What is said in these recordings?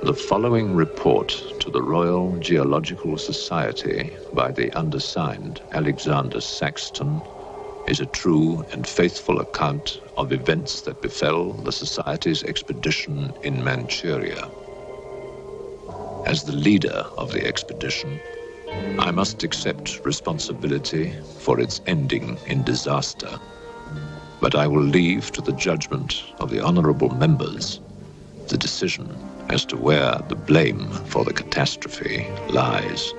The following report to the Royal Geological Society by the undersigned Alexander Saxton is a true and faithful account of events that befell the Society's expedition in Manchuria. As the leader of the expedition, I must accept responsibility for its ending in disaster, but I will leave to the judgment of the honorable members the decision as to where the blame for the catastrophe lies.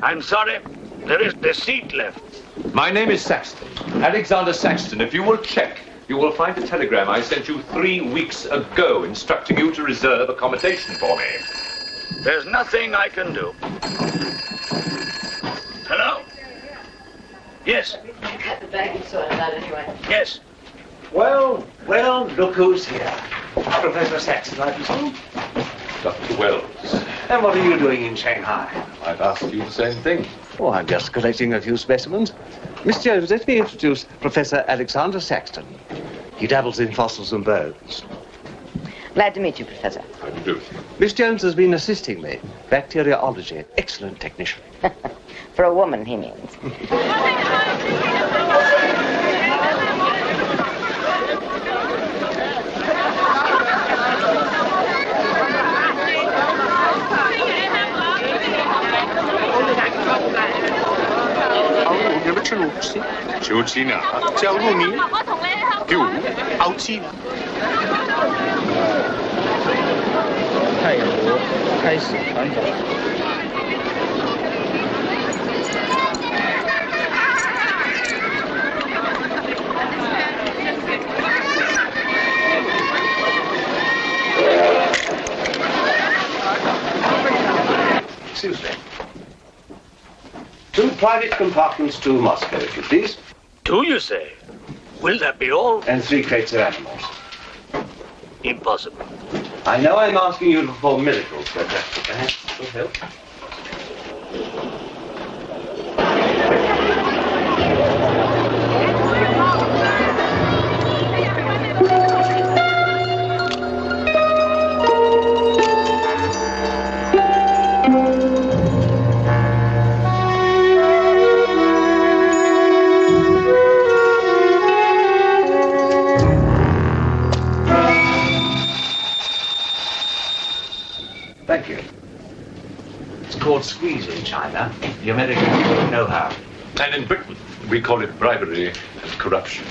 I'm sorry, there is the seat left. My name is Saxton, Alexander Saxton. If you will check, you will find a telegram I sent you 3 weeks ago instructing you to reserve accommodation for me. There's nothing I can do. Hello? Yes. You cut the baggage sorted out anyway. Yes. Well, look who's here. Professor Saxton, I presume? Dr. Wells. And what are you doing in Shanghai? I've asked you the same thing. Oh, I'm just collecting a few specimens. Miss Jones, let me introduce Professor Alexander Saxton. He dabbles in fossils and bones. Glad to meet you, Professor. How do you do? Miss Jones has been assisting me. Bacteriology. Excellent technician. For a woman, he means. Excuse me. 2 private compartments to Moscow, if you please. 2, you say? Will that be all? And 3 crates of animals. Impossible. I know I'm asking you to perform miracles, but perhaps it will help. short squeeze in China. The Americans know how. And in Britain, we call it bribery and corruption.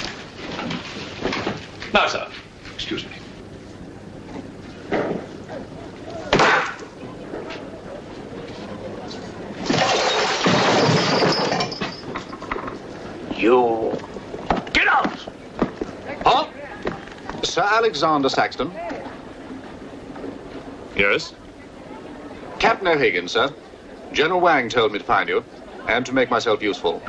Now, sir, excuse me. You... Get out! Huh? Sir Alexander Saxton. Yes? Captain O'Higgins, sir. General Wang told me to find you, and to make myself useful.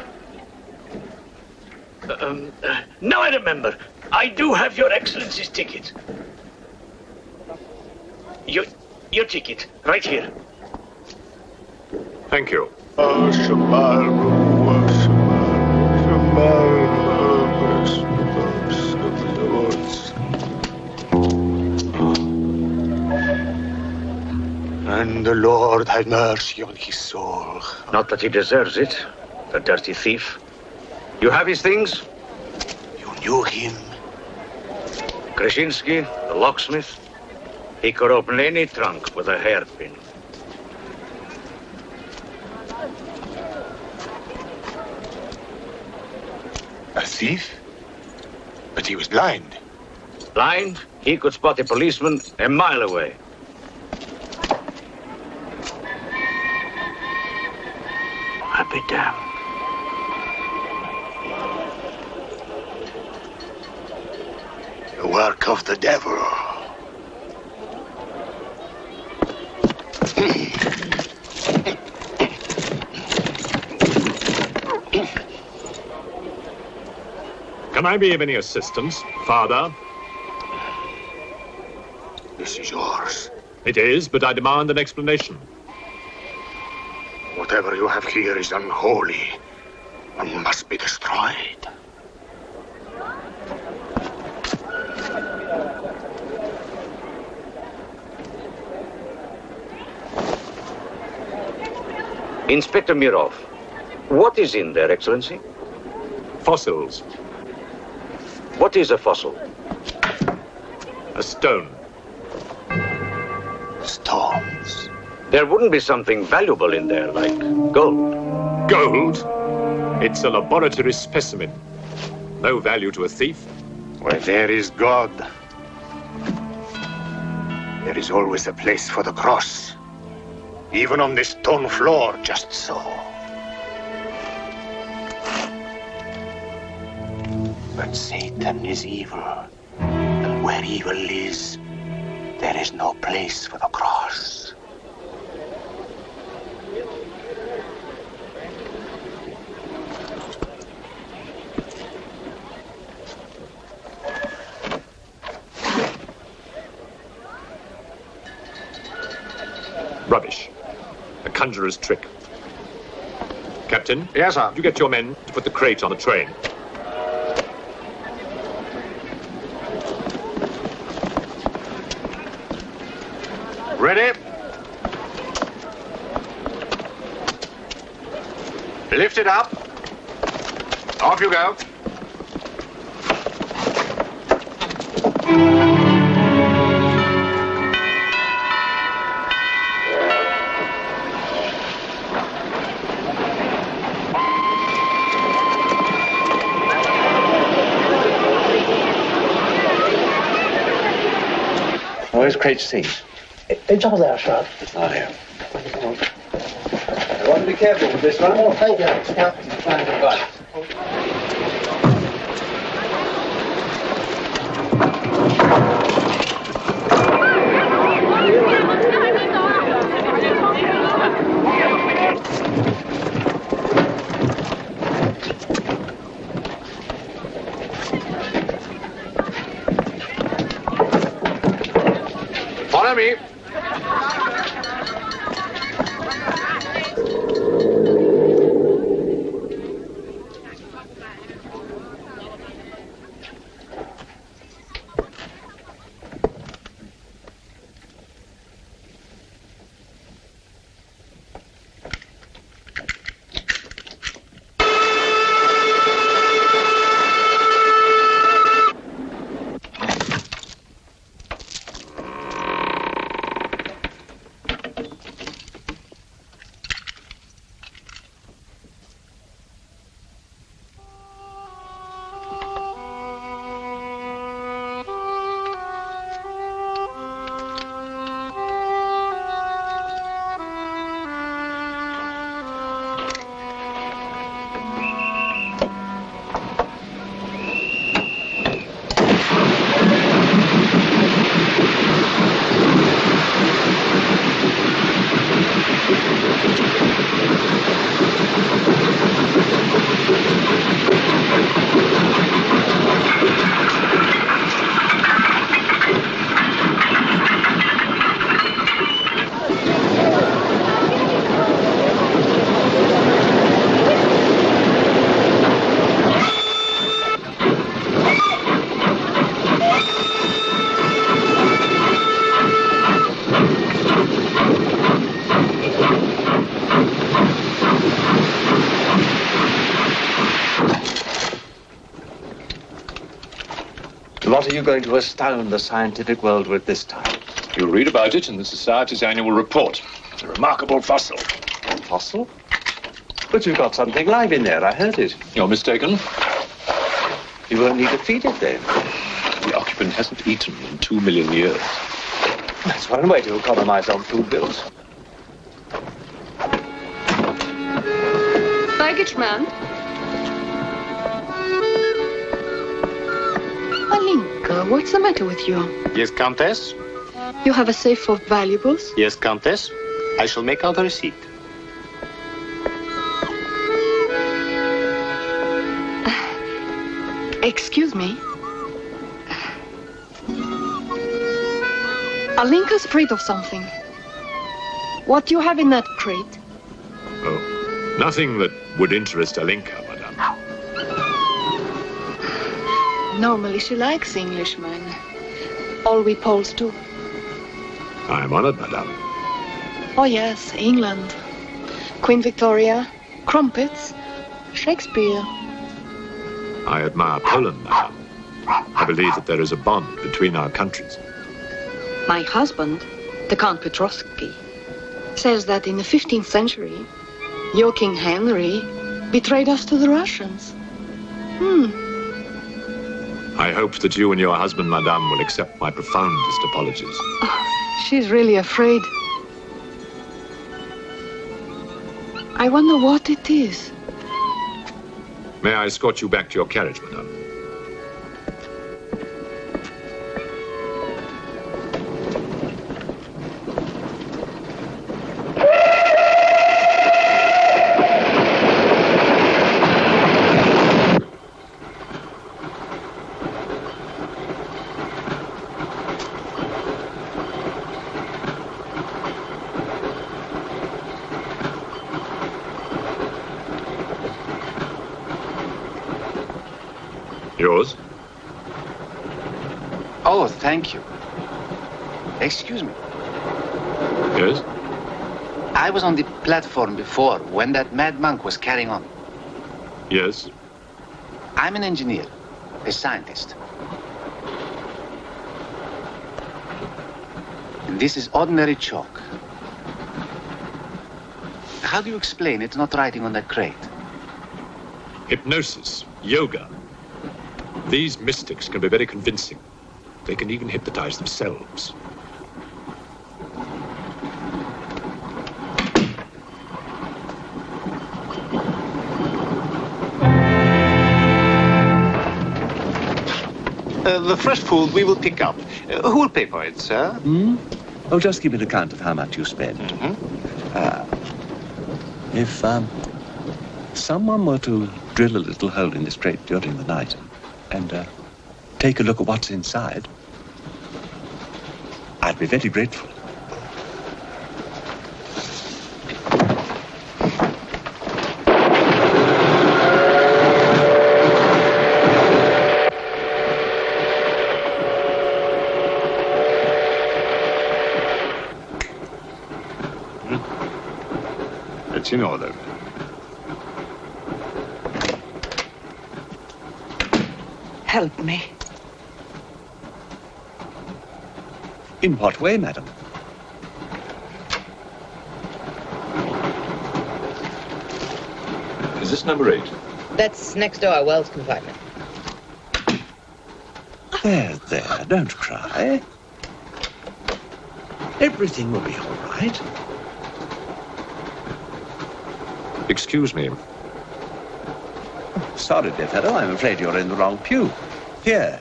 Now I remember. I do have your Excellency's ticket. Your ticket, right here. Thank you. And the Lord have mercy on his soul. Not that he deserves it, the dirty thief. You have his things? You knew him? Krasinski, the locksmith. He could open any trunk with a hairpin. A thief? But he was blind. Blind, he could spot a policeman a mile away. I'll be damned. The work of the devil. Can I be of any assistance, Father? This is yours. It is, but I demand an explanation. Whatever you have here is unholy and must be destroyed. Inspector Mirov, what is in there, Excellency? Fossils. What is a fossil? A stone. Stones. There wouldn't be something valuable in there, like gold. Gold? It's a laboratory specimen. No value to a thief. Where there is God, there is always a place for the cross. Even on this stone floor, just so. But Satan is evil. And where evil is, there is no place for the cross. Rubbish. A conjurer's trick. Captain? Yes, sir. You get your men to put the crate on the train. Ready? Lift it up. Off you go. Where's crate C? It's over there, sir. Oh, yeah. I want to be careful with this one. Oh, thank you. Yeah. Follow me. What are you going to astound the scientific world with this time? You'll read about it in the Society's annual report. It's a remarkable fossil. Fossil? But you've got something live in there, I heard it. You're mistaken. You won't need to feed it then. The occupant hasn't eaten in 2 million years. That's one way to economize on food bills. Baggage man. Alinka, what's the matter with you? Yes, Countess? You have a safe of valuables? Yes, Countess. I shall make out a receipt. Excuse me. Alinka's afraid of something. What do you have in that crate? Oh, nothing that would interest Alinka, madame. Normally she likes Englishmen. All we Poles do. I am honored, madame. Oh yes, England. Queen Victoria, crumpets, Shakespeare. I admire Poland, madame. I believe that there is a bond between our countries. My husband, the Count Petrovsky, says that in the 15th century, your King Henry betrayed us to the Russians. I hope that you and your husband, madame, will accept my profoundest apologies. Oh, she's really afraid. I wonder what it is. May I escort you back to your carriage, madame? Yours? Oh, thank you. Excuse me. Yes? I was on the platform before when that mad monk was carrying on. Yes? I'm an engineer, a scientist. And this is ordinary chalk. How do you explain it's not writing on that crate? Hypnosis, yoga. These mystics can be very convincing. They can even hypnotize themselves. The fresh food we will pick up. Who will pay for it, sir? Oh, just give an account of how much you spent. If someone were to drill a little hole in this crate during the night and take a look at what's inside, I'd be very grateful. It's in order. Help me. In what way, madam? Is this number 8? That's next door, Wells compartment. There, don't cry. Everything will be all right. Excuse me. Sorry, dear fellow, I'm afraid you're in the wrong pew. Here,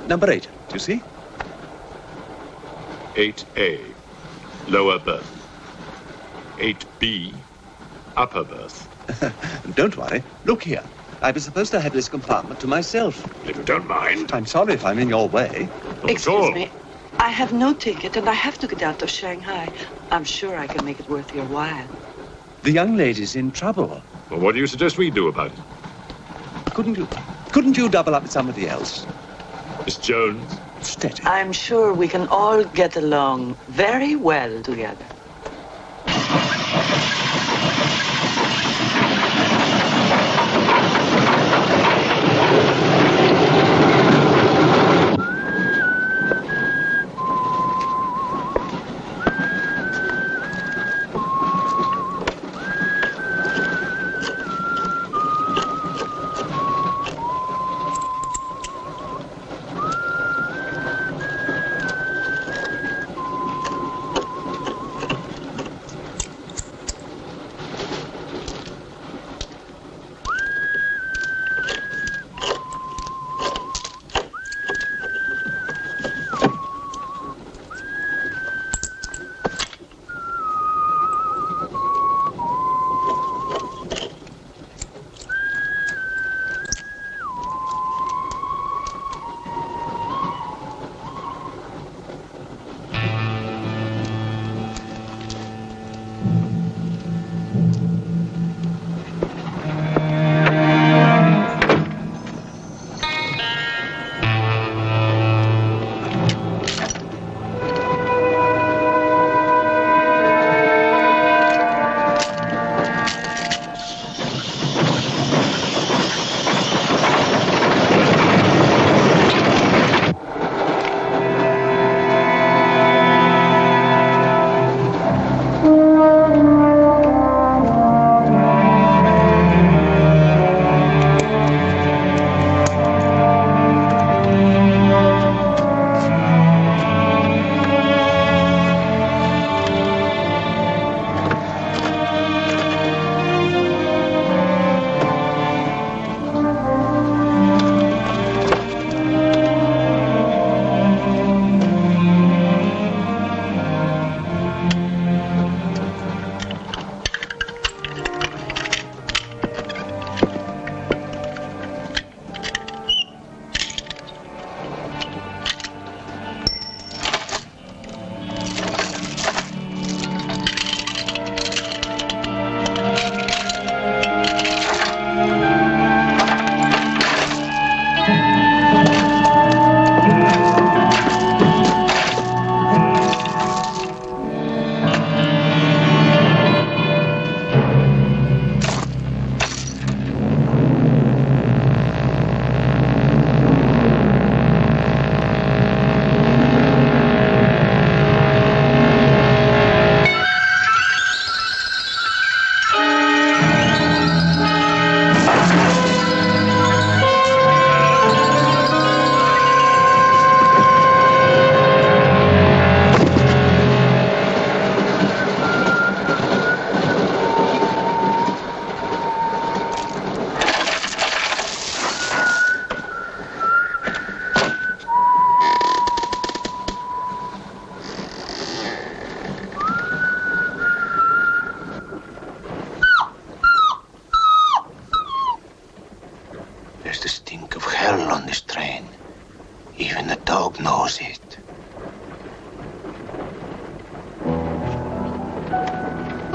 number 8, do you see? 8A, lower berth. 8B, upper berth. Don't worry. Look here. I was supposed to have this compartment to myself. If you don't mind. I'm sorry if I'm in your way. Not at all. Excuse me. I have no ticket and I have to get out of Shanghai. I'm sure I can make it worth your while. The young lady's in trouble. Well, what do you suggest we do about it? Couldn't you double up with somebody else? Miss Jones? Steady. I'm sure we can all get along very well together.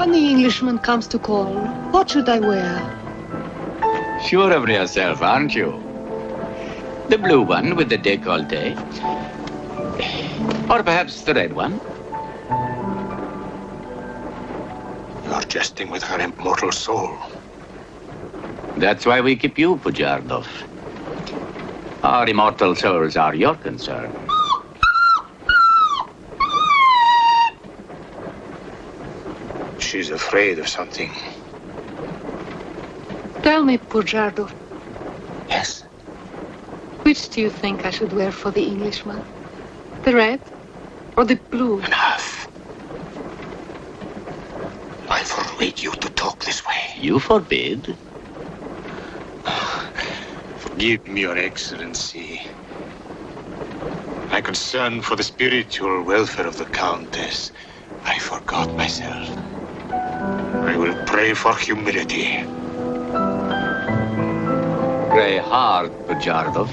when the Englishman comes to call, what should I wear? Sure of yourself, aren't you? The blue one with the décolleté. Or perhaps the red one. You're jesting with her immortal soul. That's why we keep you, Pujardov. Our immortal souls are your concern. She's afraid of something. Tell me, Pujardov. Yes? Which do you think I should wear for the Englishman? The red or the blue? Enough. I forbid you to talk this way. You forbid? Forgive me, Your Excellency. My concern for the spiritual welfare of the Countess, I forgot myself. I will pray for humility. Pray hard, Pujardov,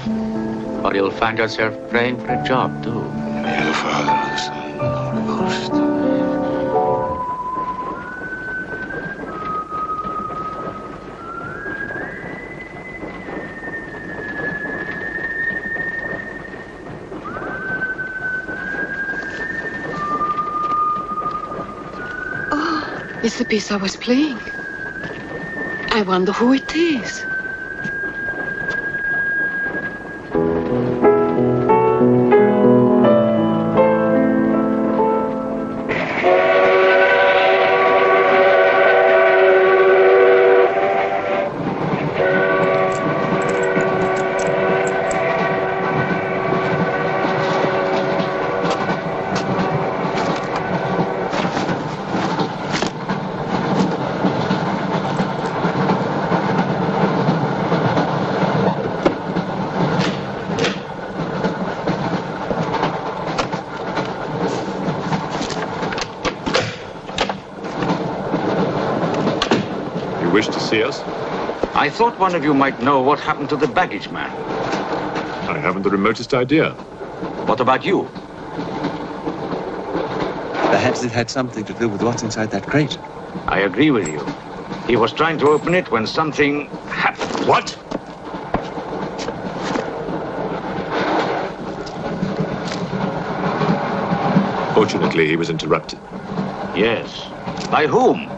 or you'll find yourself praying for a job, too. May the Father, the Son, and the Holy Ghost. It's the piece I was playing. I wonder who it is. I thought one of you might know what happened to the baggage man. I haven't the remotest idea. What about you? Perhaps it had something to do with what's inside that crate. I agree with you. He was trying to open it when something happened. What? Fortunately, he was interrupted. Yes. By whom?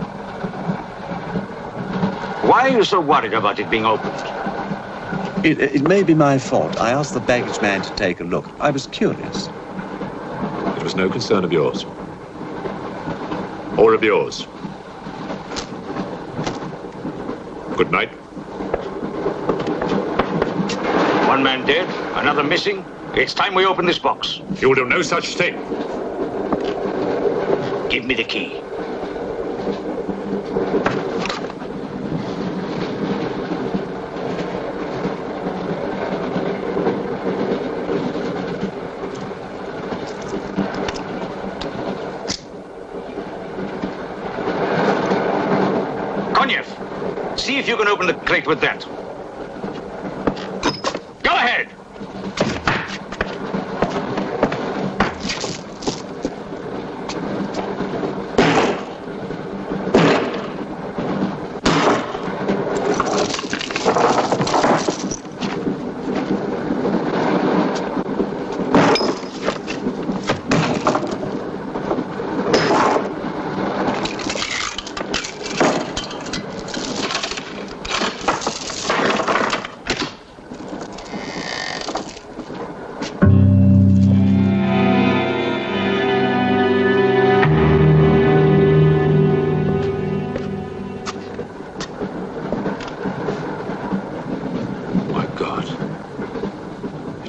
Why are you so worried about it being opened? It may be my fault. I asked the baggage man to take a look. I was curious. It was no concern of yours. Or of yours. Good night. One man dead, another missing. It's time we open this box. You will do no such thing. Give me the key. See if you can open the crate with that. Go ahead!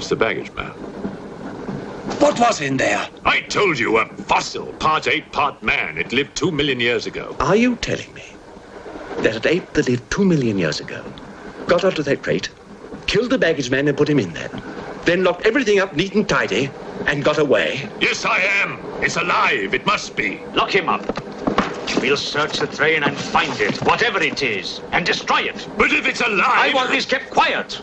The baggage man. What was in there? I told you, a fossil, part ape, part man. It lived 2 million years ago. Are you telling me that an ape that lived 2 million years ago got onto that crate, killed the baggage man and put him in there, then locked everything up neat and tidy and got away? Yes, I am. It's alive. It must be. Lock him up. We'll search the train and find it, whatever it is, and destroy it. But if it's alive... I want this kept quiet.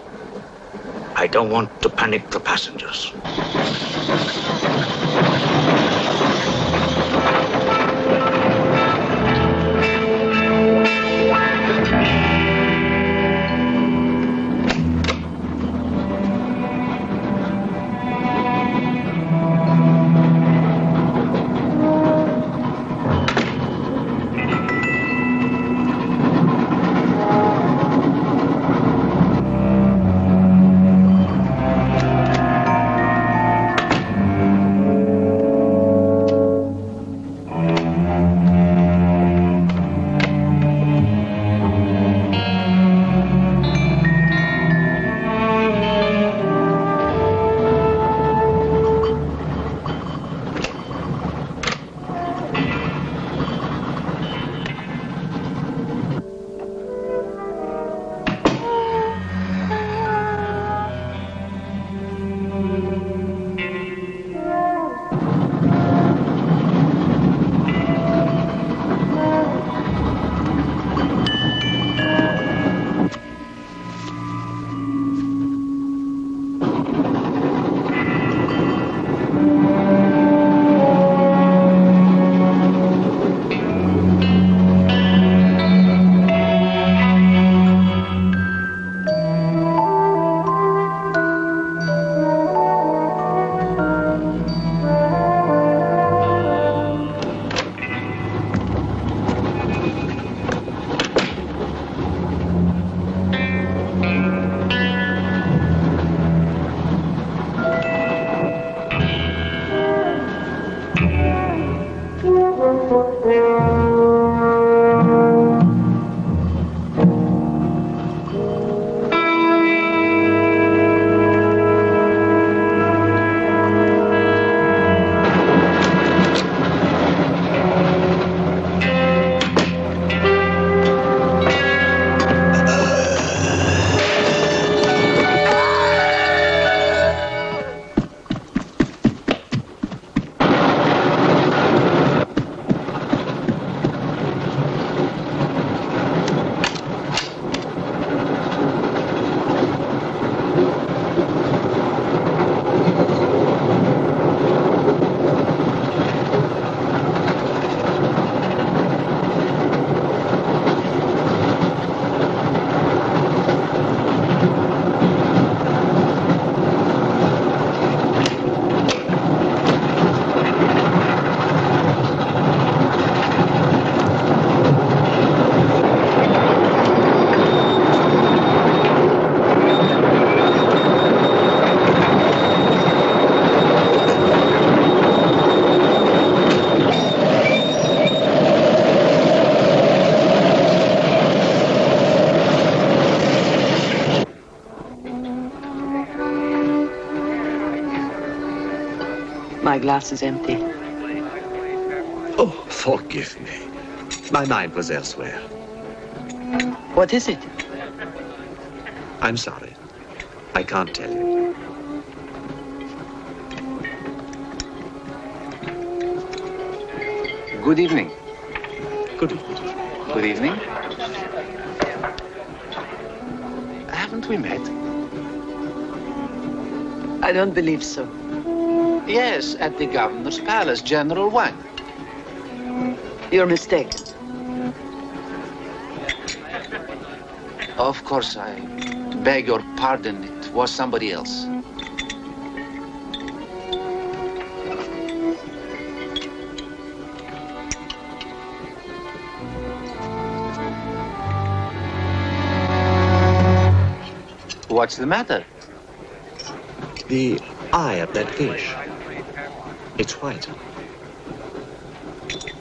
I don't want to panic the passengers. My glass is empty. Oh, forgive me. My mind was elsewhere. What is it? I'm sorry. I can't tell you. Good evening. Good evening. Good evening. Haven't we met? I don't believe so. Yes, at the governor's palace, General Wang. You're mistaken. Of course, I beg your pardon. It was somebody else. What's the matter? The eye of that fish. It's white.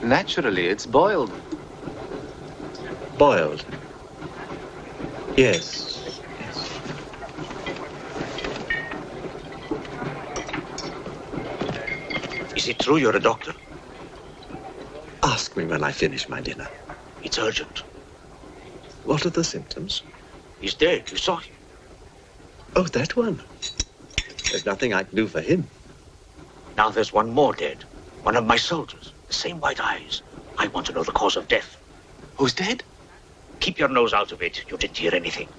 Naturally, it's boiled. Boiled. Yes. Is it true you're a doctor? Ask me when I finish my dinner. It's urgent. What are the symptoms? He's dead. You saw him. Oh, that one. There's nothing I can do for him. Now there's one more dead. One of my soldiers. The same white eyes. I want to know the cause of death. Who's dead? Keep your nose out of it. You didn't hear anything.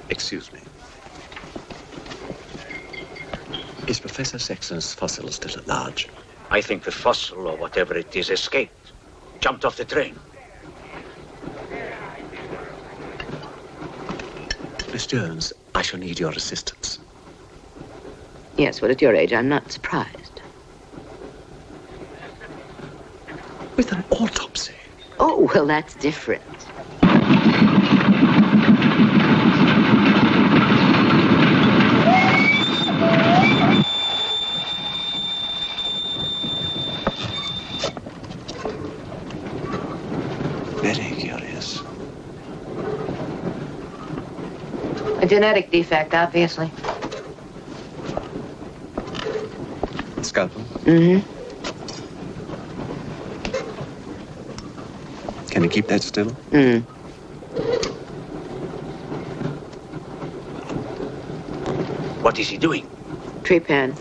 Excuse me. Is Professor Sexton's fossil still at large? I think the fossil, or whatever it is, escaped. Jumped off the train. Miss Jones, I shall need your assistance. Yes, well, at your age, I'm not surprised. With an autopsy? Oh, well, that's different. Very curious. A genetic defect, obviously. Scalpel? Mm-hmm. Can you keep that still? Mm. What is he doing? Trepan.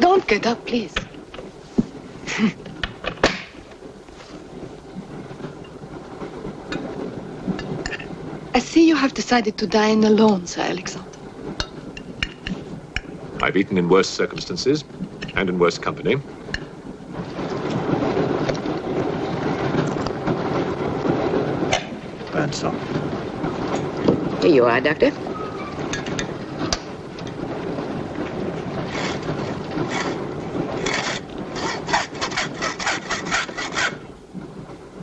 Don't get up, please. I see you have decided to dine alone, Sir Alexander. I've eaten in worse circumstances and in worse company. Burnsop. Here you are, Doctor.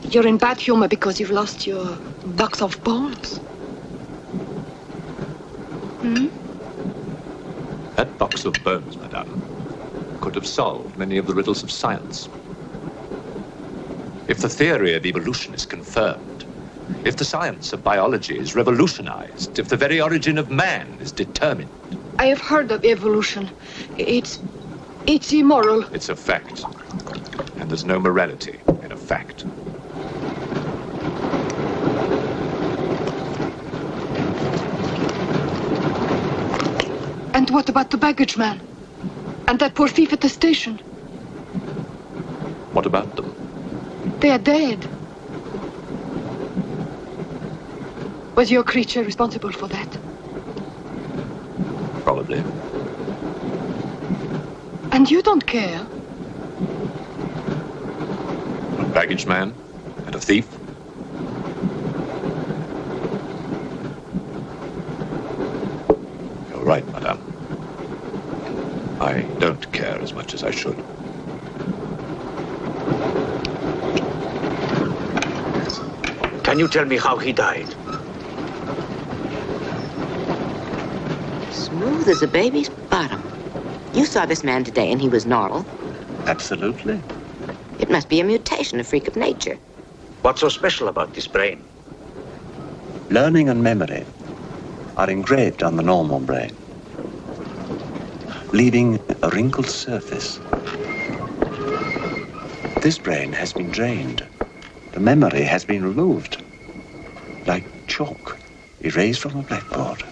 You're in bad humor because you've lost your box of balls. Hmm? That box of bones, madame, could have solved many of the riddles of science. If the theory of evolution is confirmed, if the science of biology is revolutionized, if the very origin of man is determined. I have heard of evolution. It's immoral. It's a fact. And there's no morality in a fact. And what about the baggage man? And that poor thief at the station? What about them? They are dead. Was your creature responsible for that? Probably. And you don't care? A baggage man and a thief? You're right, madame. I don't care as much as I should. Can you tell me how he died? Smooth as a baby's bottom. You saw this man today and he was normal. Absolutely. It must be a mutation, a freak of nature. What's so special about this brain? Learning and memory are engraved on the normal brain, leaving a wrinkled surface. This brain has been drained. The memory has been removed, like chalk erased from a blackboard.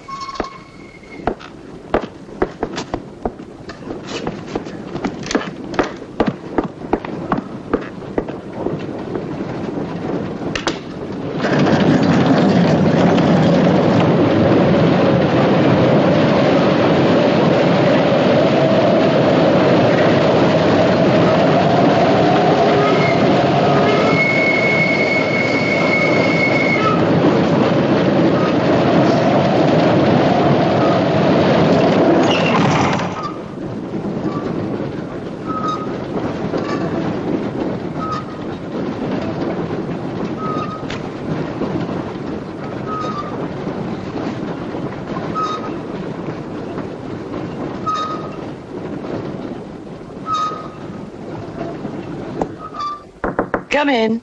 Come in.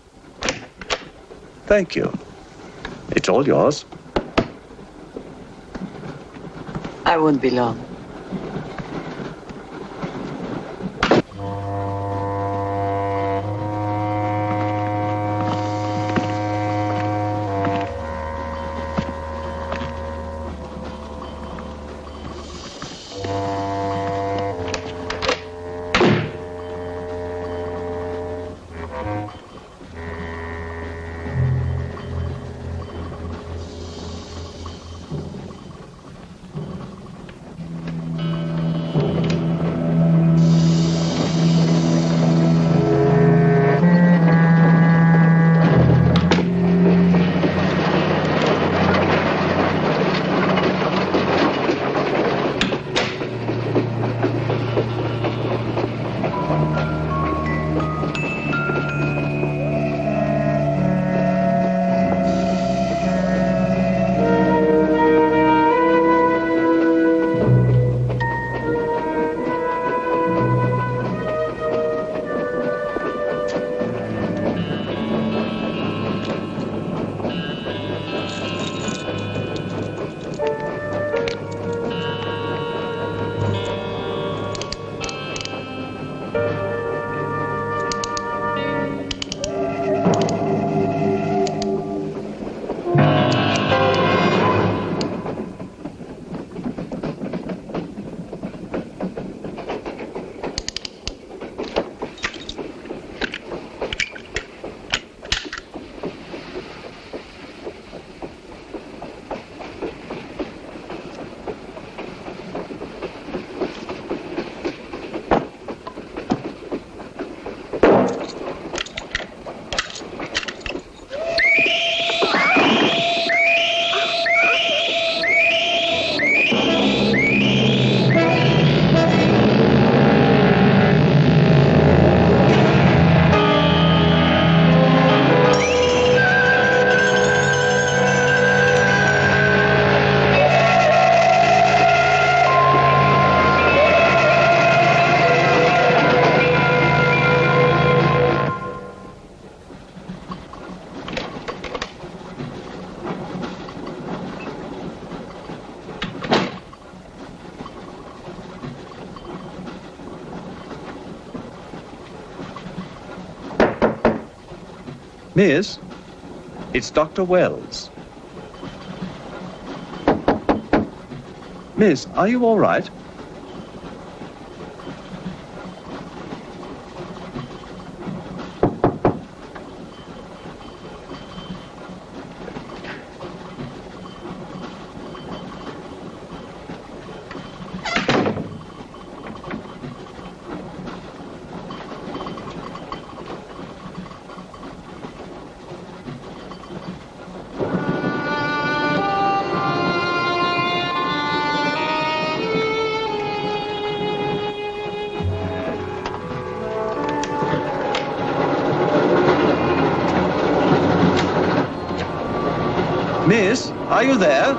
Thank you. It's all yours. I won't be long. Miss, it's Dr. Wells. Miss, are you all right? Miss, are you there?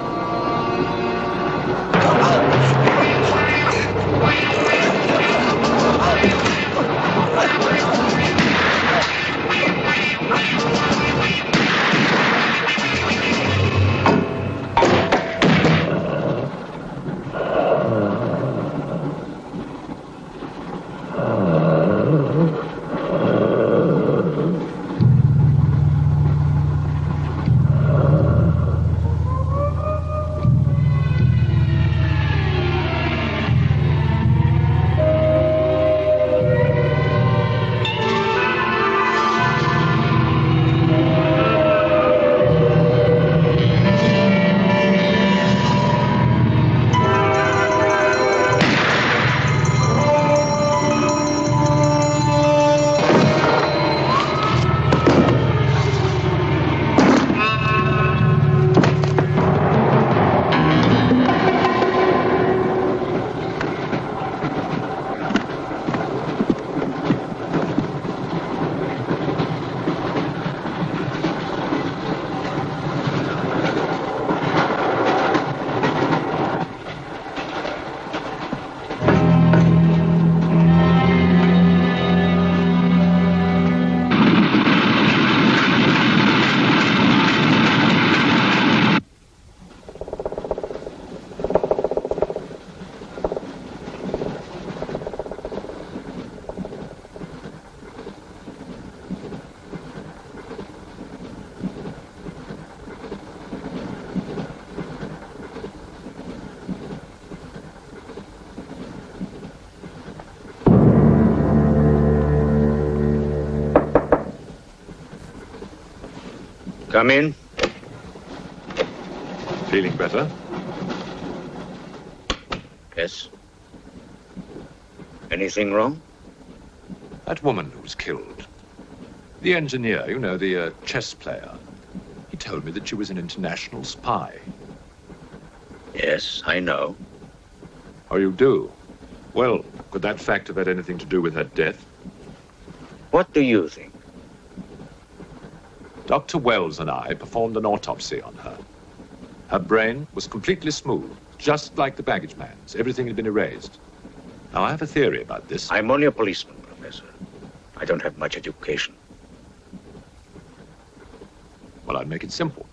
Come in. Feeling better? Yes. Anything wrong? That woman who was killed. The engineer, you know, the chess player. He told me that she was an international spy. Yes, I know. Oh, you do? Well, could that fact have had anything to do with her death? What do you think? Dr. Wells and I performed an autopsy on her. Her brain was completely smooth, just like the baggage man's. Everything had been erased. Now, I have a theory about this. I'm only a policeman, Professor. I don't have much education. Well, I'd make it simple.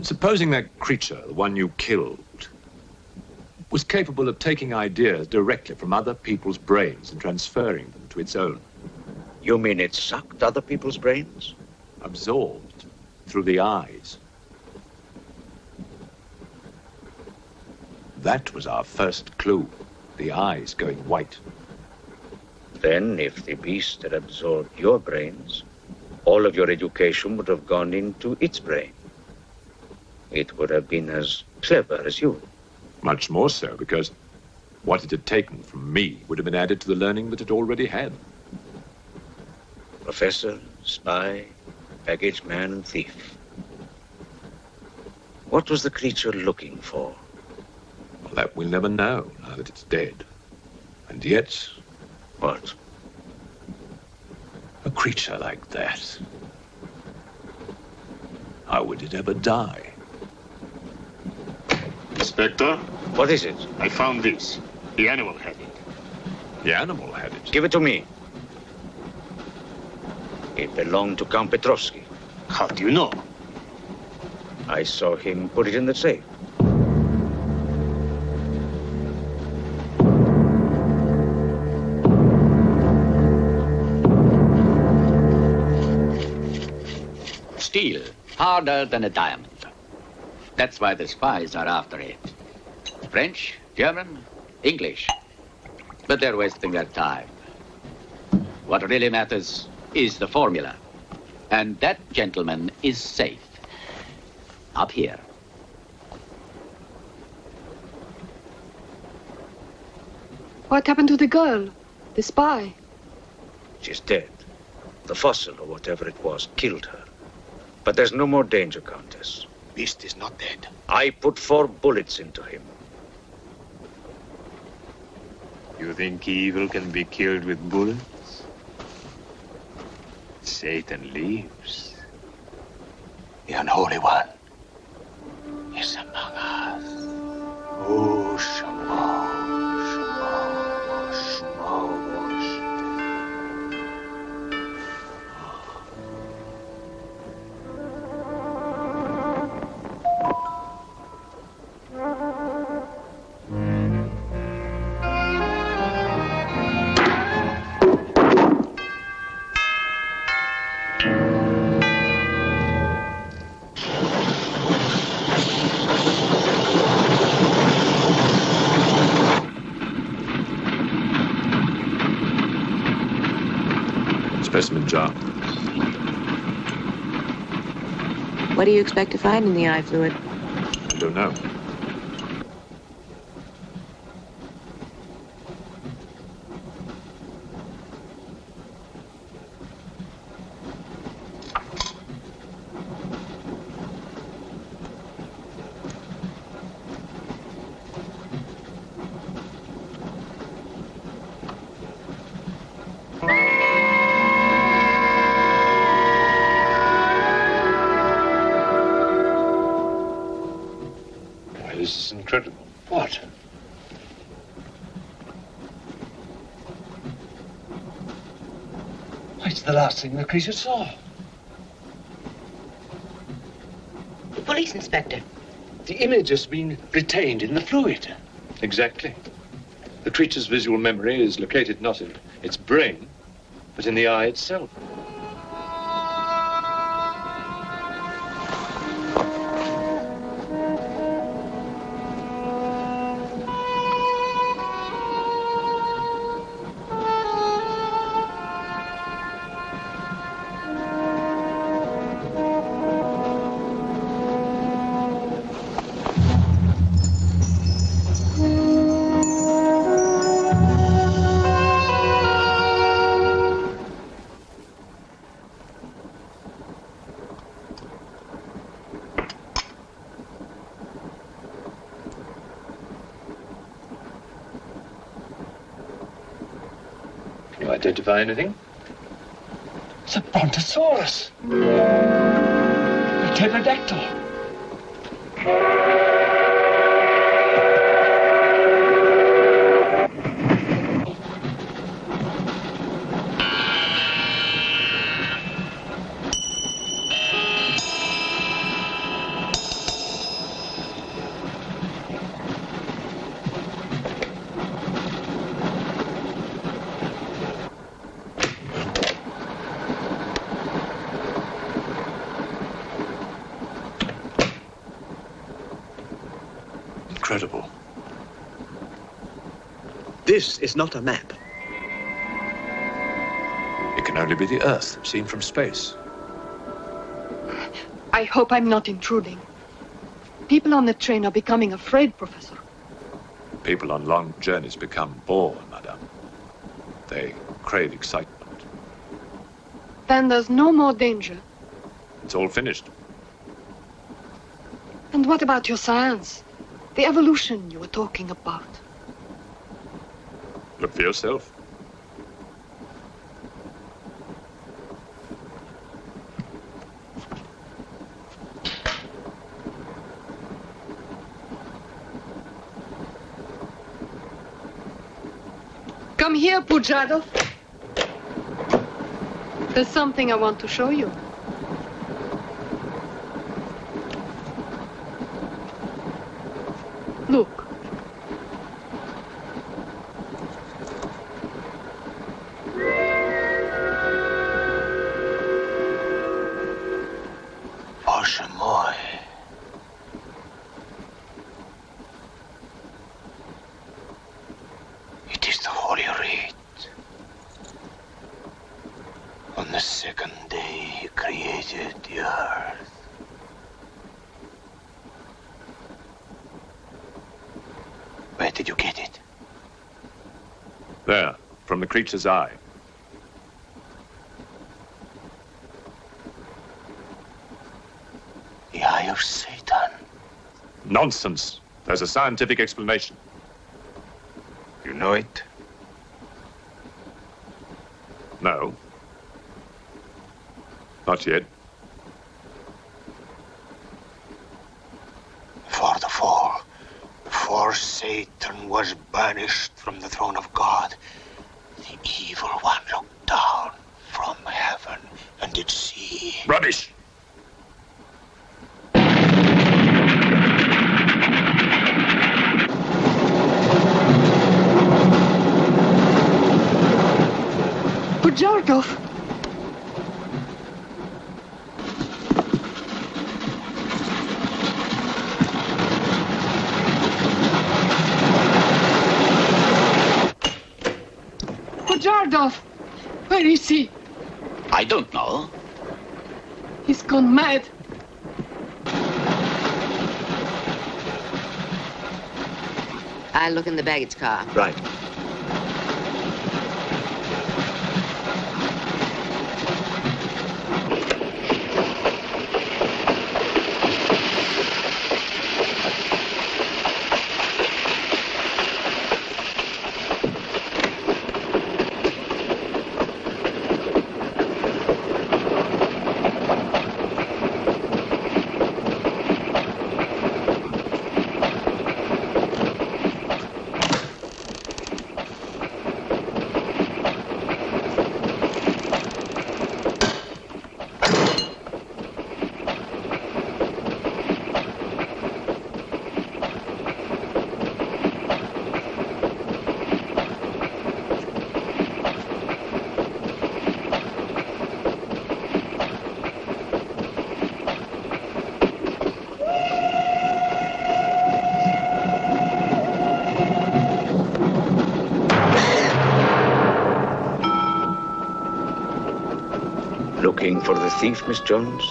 Supposing that creature, the one you killed, was capable of taking ideas directly from other people's brains and transferring them to its own. You mean it sucked other people's brains? Absorbed through the eyes. That was our first clue. The eyes going white. Then, if the beast had absorbed your brains, all of your education would have gone into its brain. It would have been as clever as you. Much more so, because what it had taken from me would have been added to the learning that it already had. Professor, spy, baggage man, and thief. What was the creature looking for? Well, that we'll never know, now that it's dead. And yet... What? A creature like that. How would it ever die? Inspector? What is it? I found this. The animal had it. The animal had it? Give it to me. It belonged to Count Petrovsky. How do you know? I saw him put it in the safe. Steel, harder than a diamond. That's why the spies are after it. French, German, English. But they're wasting their time. What really matters is the formula. And that gentleman is safe. Up here. What happened to the girl? The spy? She's dead. The fossil, or whatever it was, killed her. But there's no more danger, Countess. Beast is not dead. I put 4 bullets into him. You think evil can be killed with bullets? Satan lives. The unholy one is among us. Oh, Shamo, Shamo, Shamo. Specimen jar. What do you expect to find in the eye fluid? I don't know. This is incredible. What? It's the last thing the creature saw. The police inspector. The image has been retained in the fluid. Exactly. The creature's visual memory is located not in its brain, but in the eye itself. you identify anything? It's a brontosaurus. A pterodactyl. Incredible. This is not a map. It can only be the Earth, seen from space. I hope I'm not intruding. People on the train are becoming afraid, Professor. People on long journeys become bored, madame. They crave excitement. Then there's no more danger. It's all finished. And what about your science? The evolution you were talking about. Look for yourself. Come here, Pujadov. There's something I want to show you. Look. Bоже мой. It is the Holy Rite. On the second day he created the earth. Where did you get it? There, from the creature's eye. The eye of Satan. Nonsense. There's a scientific explanation. You know it? No. Not yet. For the fall, before Satan was banished from the throne of God, the evil one looked down from heaven and did see. Rubbish! Pujardov! Pujardov! Where is he? I don't know. He's gone mad. I'll look in the baggage car. Right. Looking for the thief, Miss Jones?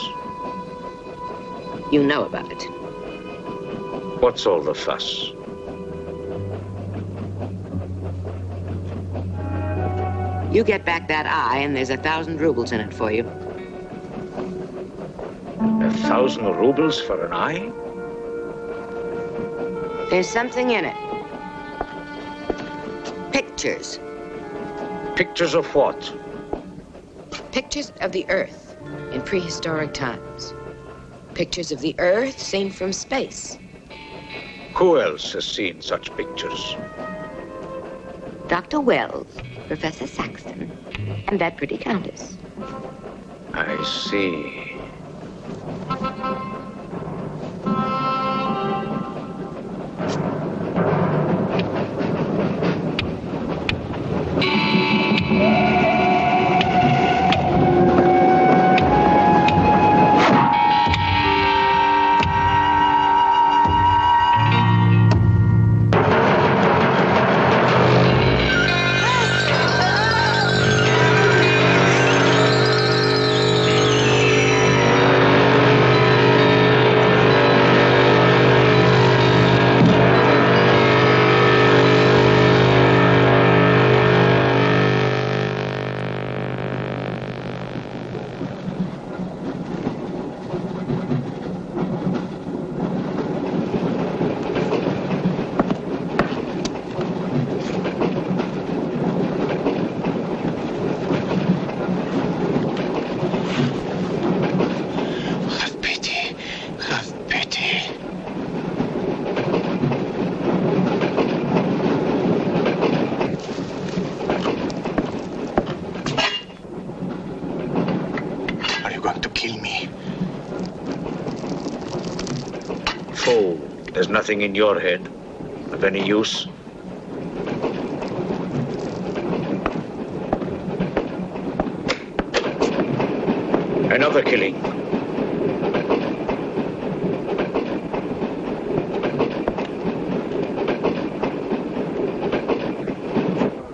You know about it. What's all the fuss? You get back that eye, and there's 1,000 rubles in it for you. 1,000 rubles for an eye? There's something in it. Pictures. Pictures of what? Pictures of the Earth in prehistoric times. Pictures of the Earth seen from space. Who else has seen such pictures? Dr. Wells, Professor Saxton, and that pretty countess. I see. There's nothing in your head of any use. Another killing.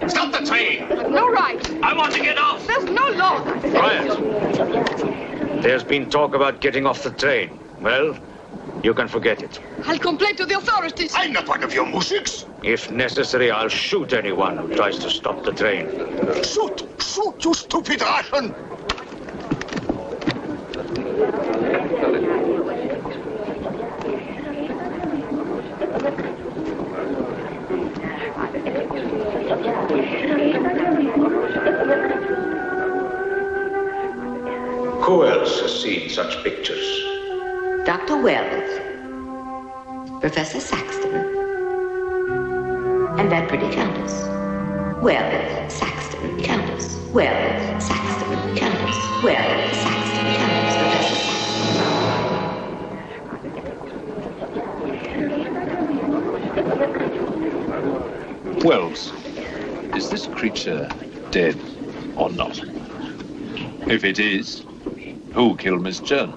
Stop the train! No right. I want to get off! There's no law. Quiet. There's been talk about getting off the train. Well, you can forget it. I'll complain to the authorities. I'm not one of your musics. If necessary, I'll shoot anyone who tries to stop the train. Shoot! Shoot, you stupid Russian! Who else has seen such pictures? Dr. Wells, Professor Saxton, and that pretty countess. Wells, Saxton, countess. Wells, Saxton, countess. Wells, Saxton, countess. Professor Saxton. Wells, is this creature dead or not? If it is, who killed Miss Jones?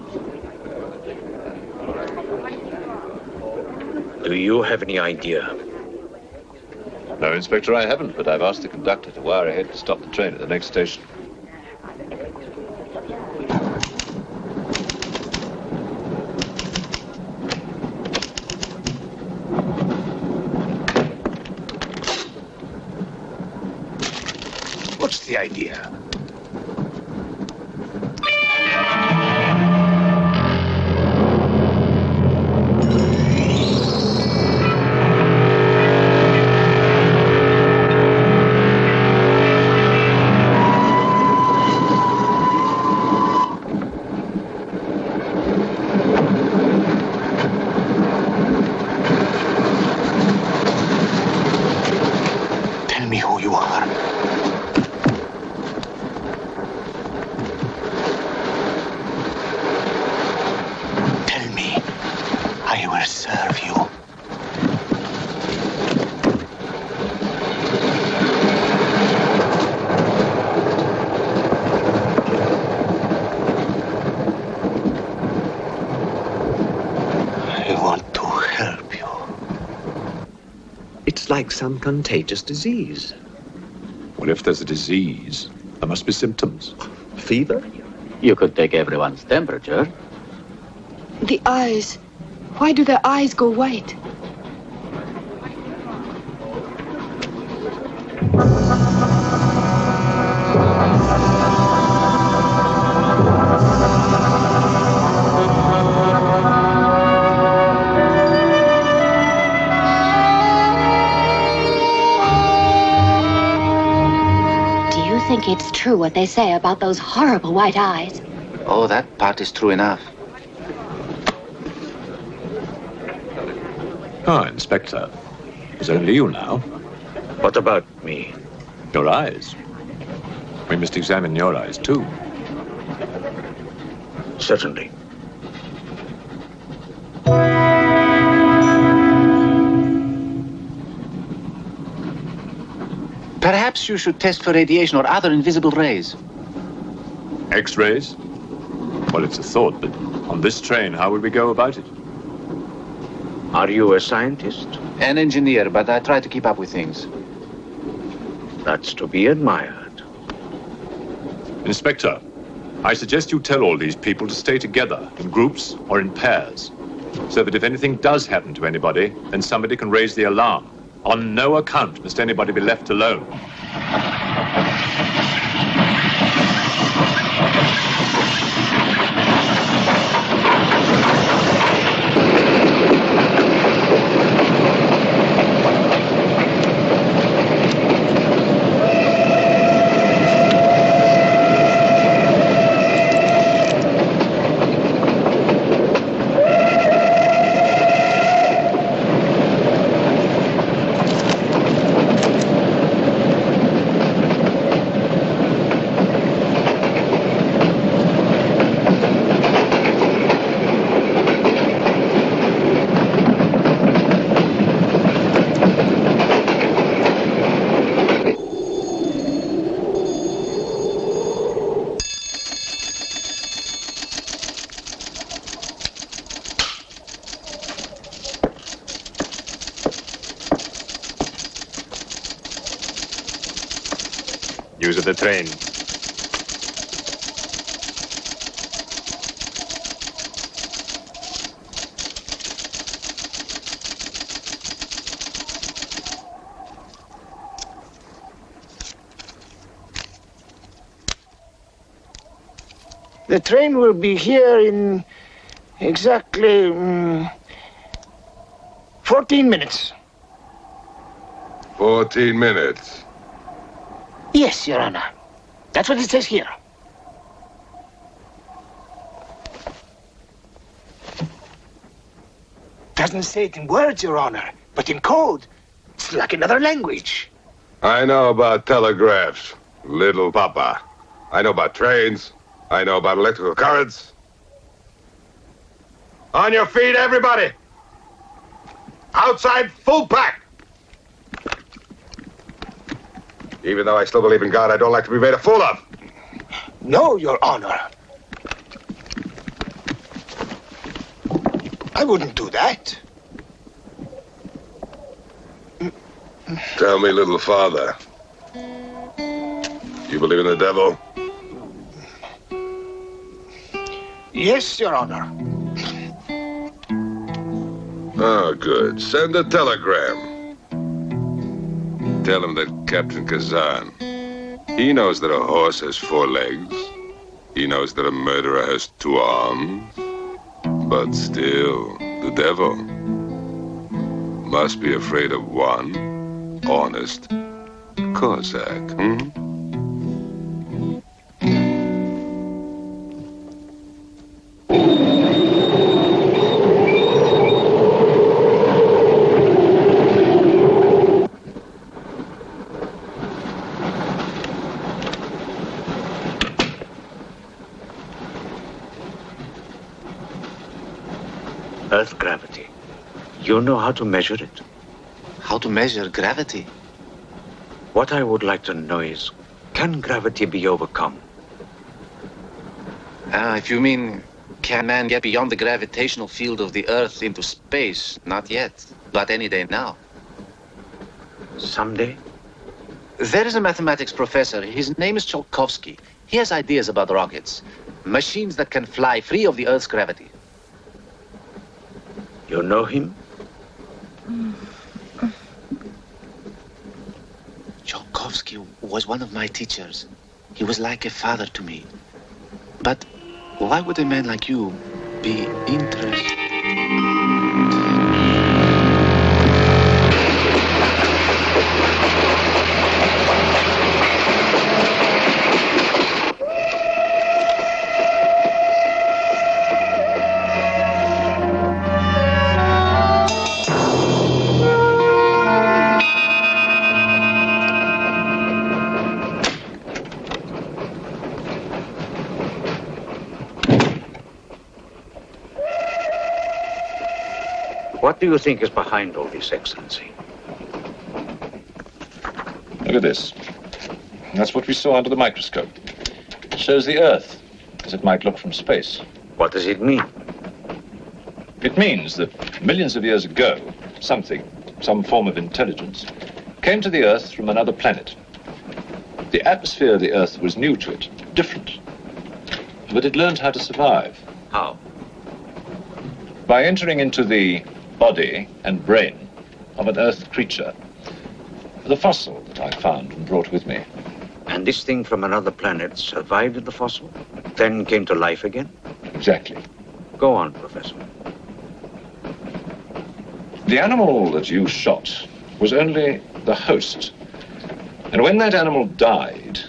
Do you have any idea? No, Inspector, I haven't, but I've asked the conductor to wire ahead to stop the train at the next station. What's the idea? Tell me who you are. Tell me, I will serve you. I want to help you. It's like some contagious disease. Well, if there's a disease, there must be symptoms. Fever? You could take everyone's temperature. The eyes. Why do their eyes go white? Do you it's true what they say about those horrible white eyes. Oh, that part is true enough. Ah, Inspector. It's only you now. What about me? Your eyes. We must examine your eyes, too. Certainly. Perhaps you should test for radiation or other invisible rays. X-rays? Well, it's a thought, but on this train, how would we go about it? Are you a scientist? An engineer, but I try to keep up with things. That's to be admired. Inspector, I suggest you tell all these people to stay together, in groups or in pairs, so that if anything does happen to anybody, then somebody can raise the alarm. On no account must anybody be left alone. News of the train. The train will be here in exactly 14 minutes. 14 minutes. Yes, Your Honor. That's what it says here. Doesn't say it in words, Your Honor, but in code. It's like another language. I know about telegraphs, little papa. I know about trains. I know about electrical currents. On your feet, everybody! Outside, full pack! Even though I still believe in God, I don't like to be made a fool of. No, Your Honor. I wouldn't do that. Tell me, little father. You believe in the devil? Yes, Your Honor. Oh, good. Send a telegram. Tell him that Captain Kazan, he knows that a horse has 4 legs. He knows that a murderer has 2 arms. But still, the devil must be afraid of one honest Cossack. Earth gravity. You know how to measure it? How to measure gravity? What I would like to know is, can gravity be overcome? If you mean, can man get beyond the gravitational field of the Earth into space? Not yet, but any day now. Someday? There is a mathematics professor. His name is Tsiolkovsky. He has ideas about rockets. Machines that can fly free of the Earth's gravity. You know him? Tsiolkovsky was one of my teachers. He was like a father to me. But why would a man like you be interested? What do you think is behind all this, Excellency? Look at this. That's what we saw under the microscope. It shows the Earth as it might look from space. What does it mean? It means that millions of years ago, some form of intelligence, came to the Earth from another planet. The atmosphere of the Earth was new to it, different. But it learned how to survive. How? By entering into the body and brain of an Earth creature. The fossil that I found and brought with me. And this thing from another planet survived in the fossil, then came to life again? Exactly. Go on, Professor. The animal that you shot was only the host. And when that animal died,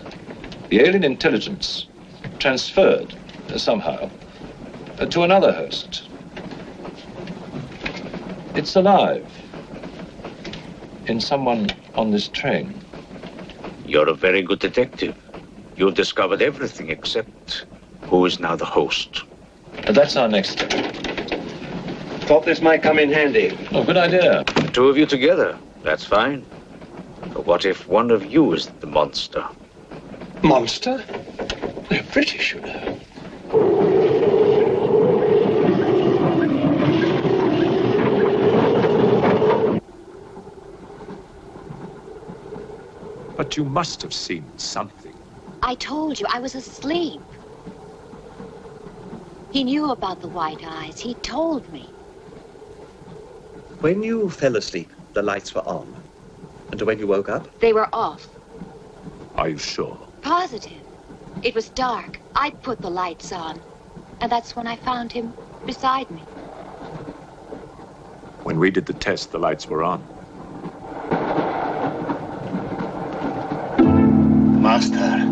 the alien intelligence transferred somehow to another host. It's alive in someone on this train. You're a very good detective. You've discovered everything except who is now the host. And that's our next step. Thought this might come in handy. Oh, good idea. The two of you together, that's fine. But what if one of you is the monster? Monster? They're British, you know. But you must have seen something. I told you, I was asleep. He knew about the white eyes. He told me. When you fell asleep, the lights were on. And when you woke up? They were off. Are you sure? Positive. It was dark. I put the lights on. And that's when I found him beside me. When we did the test, the lights were on. Master.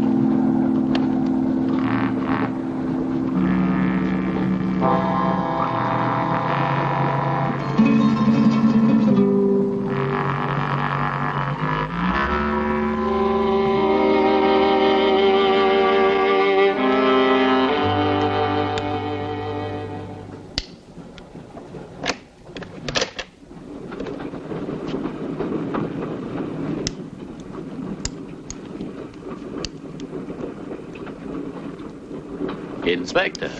Inspector.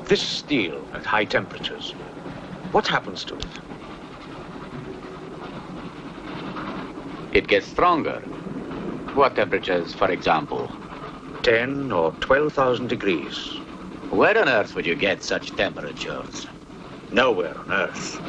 This steel at high temperatures, what happens to it? It gets stronger. What temperatures, for example? 10 or 12,000 degrees. Where on earth would you get such temperatures? Nowhere on earth.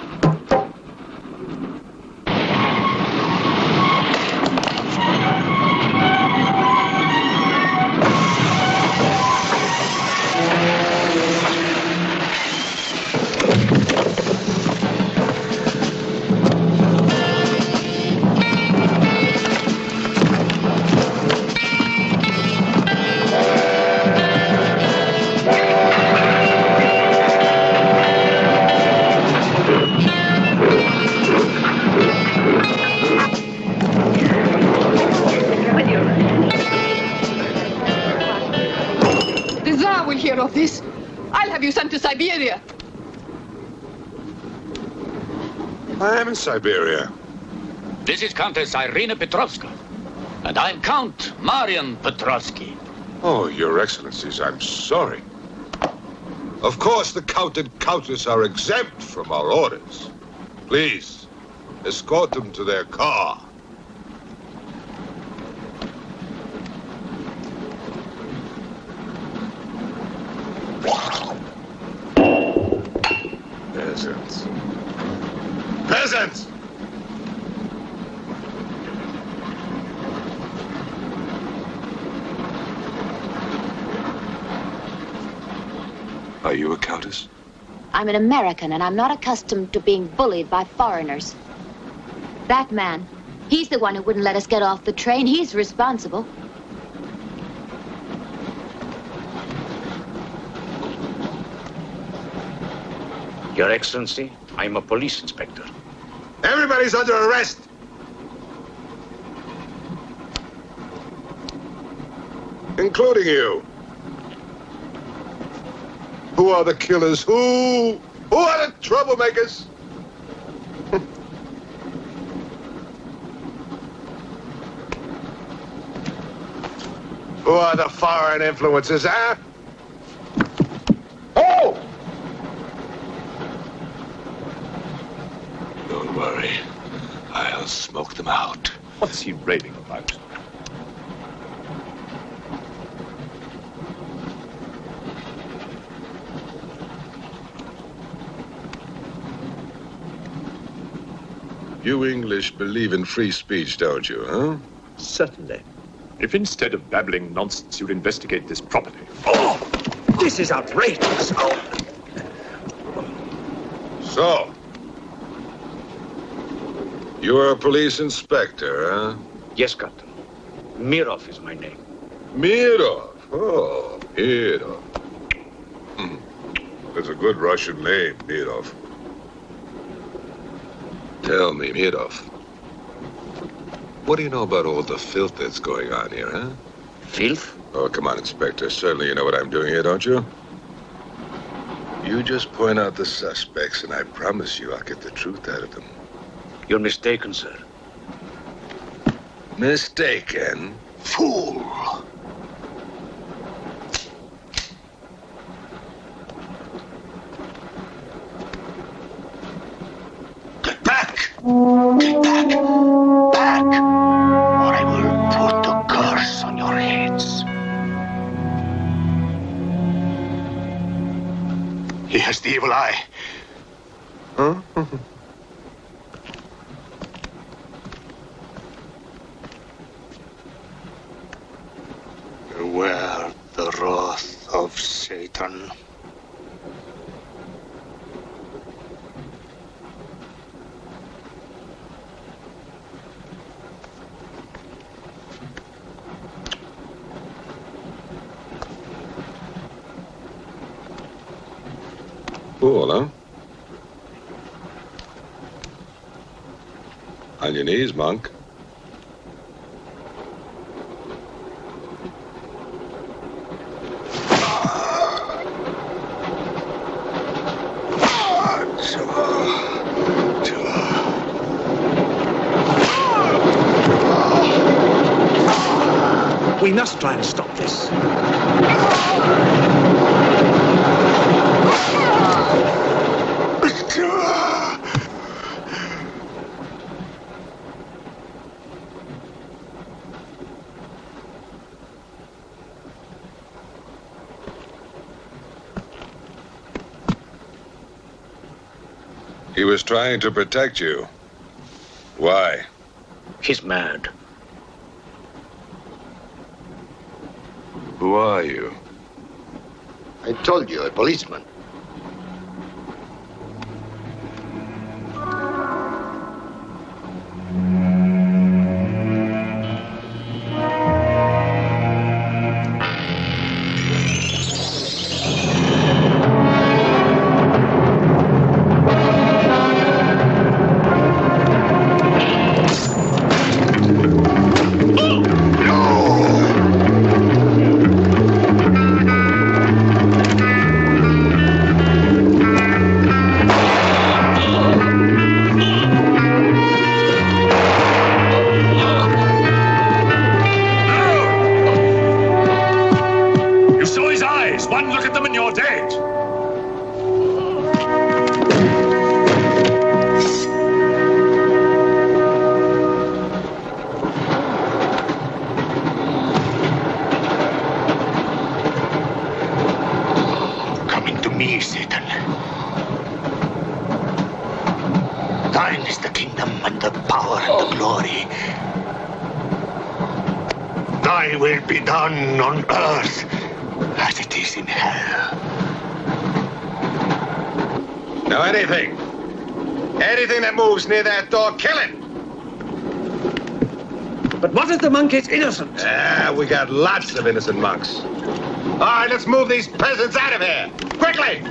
Of this, I'll have you sent to Siberia. I am in Siberia. This is Countess Irina Petrovska, and I'm Count Marian Petrovsky. Oh, Your Excellencies, I'm sorry. Of course, the Count and Countess are exempt from our orders. Please, escort them to their car. Peasants. Peasants! Are you a countess? I'm an American, and I'm not accustomed to being bullied by foreigners. That man, he's the one who wouldn't let us get off the train. He's responsible. Your Excellency, I'm a police inspector. Everybody's under arrest! Including you. Who are the killers? Who are the troublemakers? Who are the foreign influences, huh? Oh! Don't worry. I'll smoke them out. What's he raving about? You English believe in free speech, don't you, huh? Certainly. If instead of babbling nonsense, you'd investigate this properly. Oh! This is outrageous! Oh! So, you're a police inspector, huh? Yes, Captain. Mirov is my name. Mirov? Oh, Mirov. That's a good Russian name, Mirov. Tell me, Mirov, what do you know about all the filth that's going on here, huh? Filth? Oh, come on, Inspector. Certainly you know what I'm doing here, don't you? You just point out the suspects, and I promise you I'll get the truth out of them. You're mistaken, sir. Mistaken? Fool! Get back! Get back! Back! Or I will put the curse on your heads. He has the evil eye. Huh? Beware the wrath of Satan. Cool, huh? On your knees, monk. We must try and stop this. He was trying to protect you. Why? He's mad. Who are you? I told you, a policeman. Near that door, kill it! But what if the monk is innocent? We got lots of innocent monks. All right, let's move these peasants out of here! Quickly!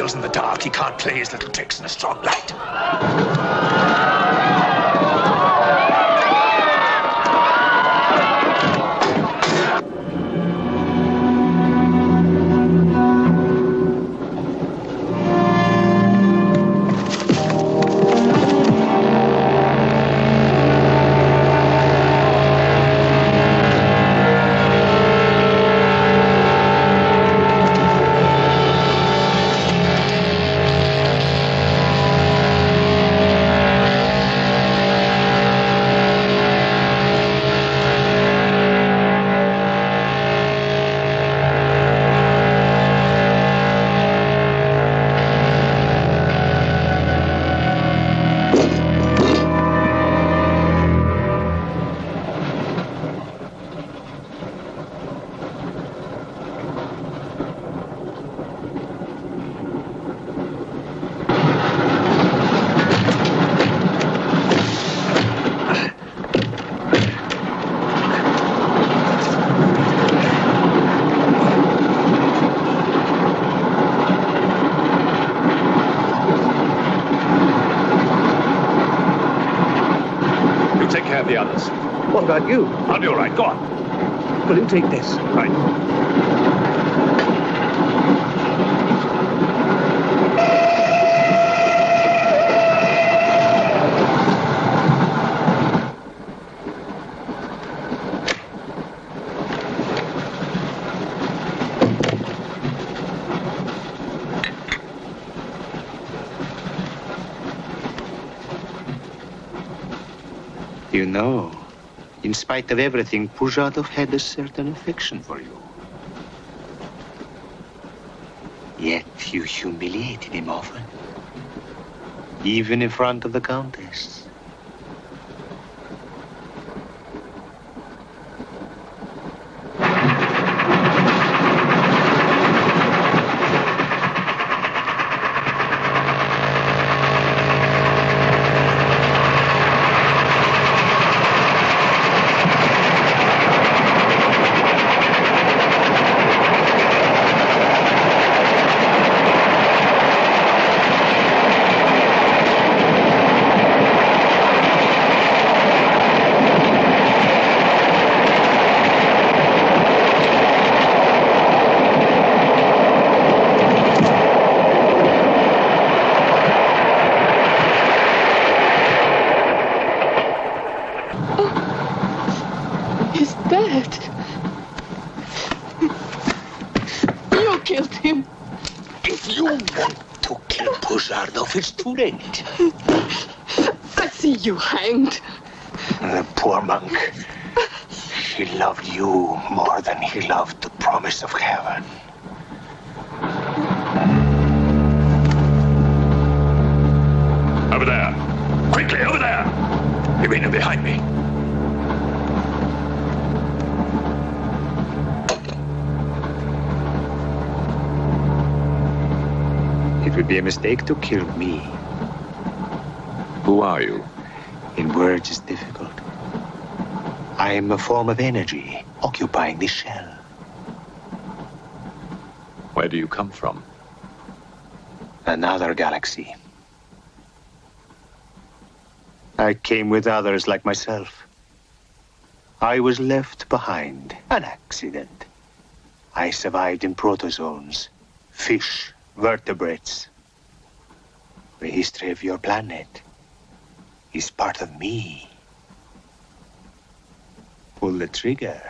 spells in the dark. He can't play his little tricks in a strong light. The others. What about you? I'll be all right. Go on. Will you take this? Right. You know, in spite of everything, Pujatov had a certain affection for you. Yet you humiliated him often, even in front of the Countess. It's too late. I see you hanged. The poor monk. He loved you more than he loved the promise of heaven. Over there. Quickly, over there. You mean behind me? It would be a mistake to kill me. Who are you? In words, it's difficult. I am a form of energy occupying this shell. Where do you come from? Another galaxy. I came with others like myself. I was left behind. An accident. I survived in protozoans, fish, vertebrates. The history of your planet is part of me. Pull the trigger,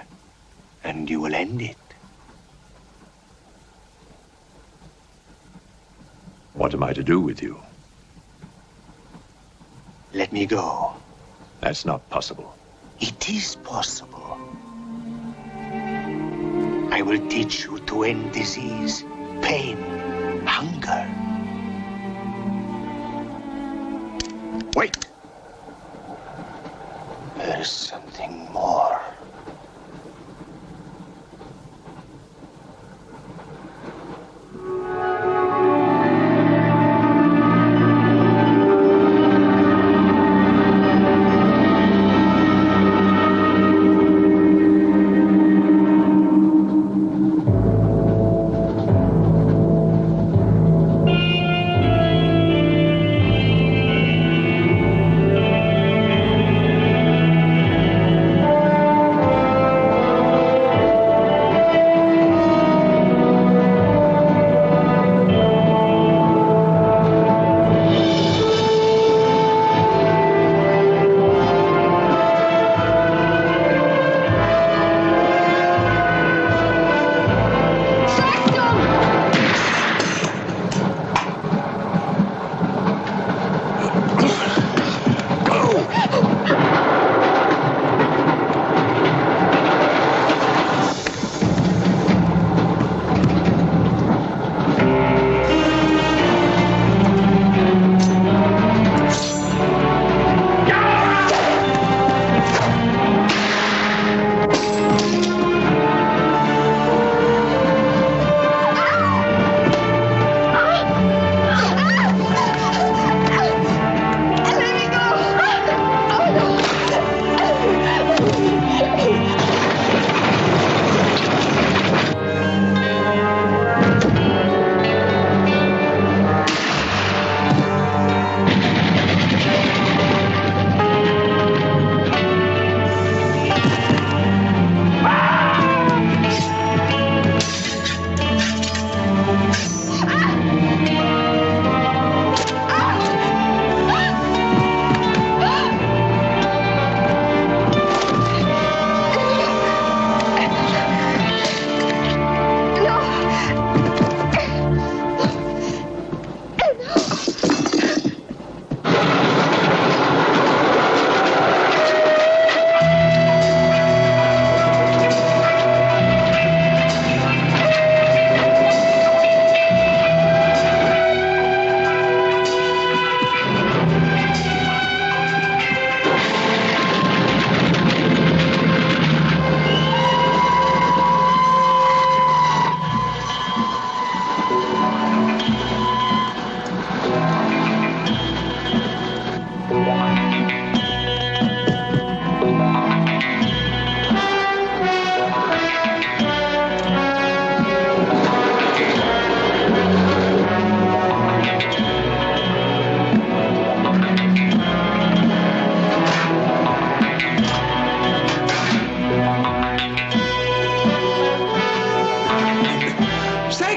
and you will end it. What am I to do with you? Let me go. That's not possible. It is possible. I will teach you to end disease, pain, hunger. Wait! There is something more.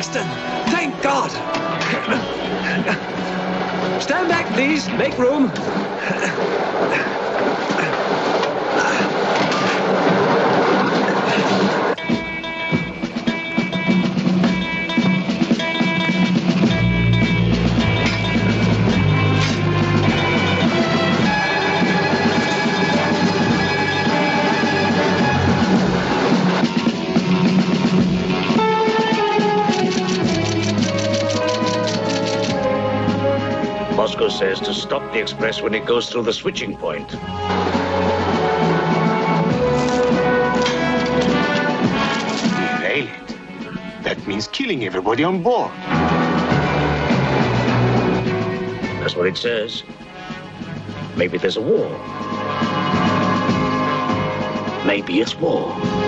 Saxton! Thank God! Stand back, please. Make room. Moscow says to stop the express when it goes through the switching point. Derail it. That means killing everybody on board. That's what it says. Maybe there's a war. Maybe it's war.